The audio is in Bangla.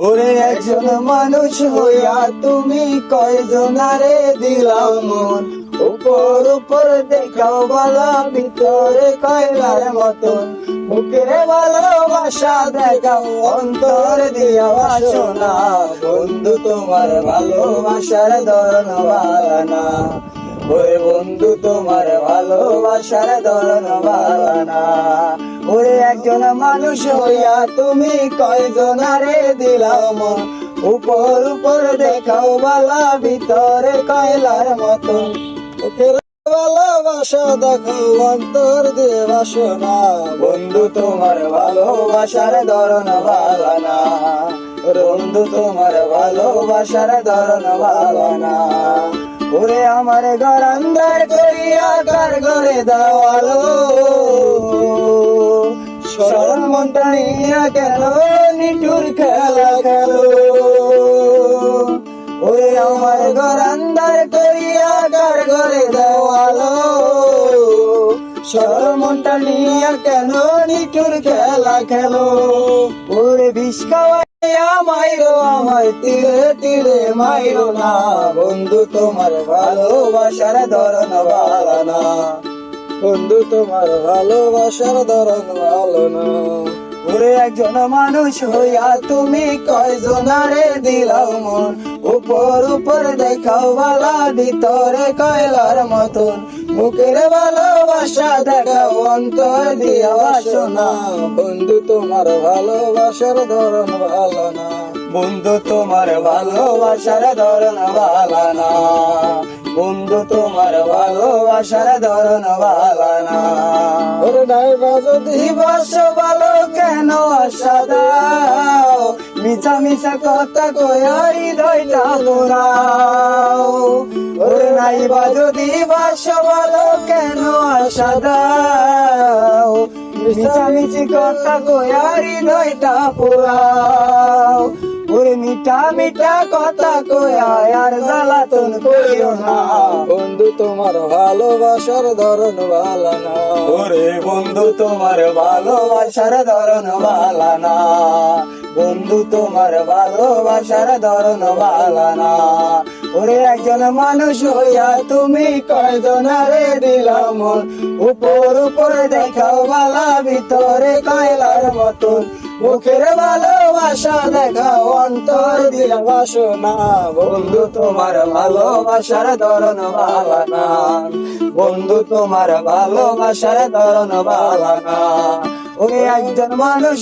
ওরে একজন মানুষ হইয়া তুমি কয়জনারে দিলাও মন, উপর উপর দেখাও বালা ভিতরে কয়লার মতন, বুকের ভালোবাসা দেখাও অন্তর দিয়া বাসনা, বন্ধু তোমার ভালোবাসার ধরন বালানা, ওরে বন্ধু তোমার ভালোবাসার ধরন বালানা। ওরে একজন মানুষ হইয়া তুমি কয়জনারে দিলাও মন, উপর উপর দেখাও বালা ভিতরে কয়লার মতন, বুকের ভালোবাসা দেখাও অন্তর দিয়ে বাসনা, বন্ধু তোমার ভালোবাসার ধরন বালানা, ওরে বন্ধু তোমার ভালোবাসার ধরন বালানা। ওরে আমার ঘর আন্দার করিয়া কার ঘরে দেওয়ালো, সরল মনটা নিয়া কেন নিঠুর খেলা খেলো, ওরে আমার ঘর আন্দার করিয়া কার ঘরে দেওয়ালো, সরল মনটা নিয়া কেন নিঠুর খেলা খেলো, ওরে বিষ খাওয়াইয়া মাইরো আমায় তীরে তীরে মাইরো না, বন্ধু তোমার ভালোবাসার ধরন বালানা, বন্ধু তোমার ভালোবাসার ধরন বালানা। ওরে একজন মানুষ হইয়া তুমি কয়জনারে দিলাও মন, উপর উপর দেখাও বালা ভিতরে কয়লার মতন, বুকের ভালোবাসা দেখাও অন্তর দিয়া বাসনা, বন্ধু তোমার ভালোবাসার ধরন বালানা, বন্ধু তোমার ভালোবাসার ধরন বালানা, বন্ধু তোমার ভালোবাসার ধরন বালানা। ওরে নাইবা যদি বাসো ভালো কেন আশা দাও, মিছা মিছা কথা কইয়া হৃদয়টা পোড়াও, ওরে নাইবা যদি বাসো ভালো কেন আশা দাও, মিছা মিছি কথা কইয়া হৃদয়টা পোড়াও, ওরে মিঠা মিঠা কথা কইয়া আর জ্বালাতন করিও না, বন্ধু তোমার ভালোবাসার ধরন বালানা, ওরে বন্ধু তোমার ভালোবাসার ধরন বালানা, বন্ধু তোমার ভালোবাসার ধরন বালানা। ওরে একজন মানুষ হইয়া তুমি কয়জনারে দিলাও মন, উপর উপর দেখাও বালা ভিতরে কয়লার মতন, মুখের ভালোবাসা দেখাও অন্তর দিয়া বাসনা, বন্ধু তোমার ভালোবাসার ধরন বালানা, বন্ধু তোমার ভালোবাসার ধরন বালানা। ওরে একজন মানুষ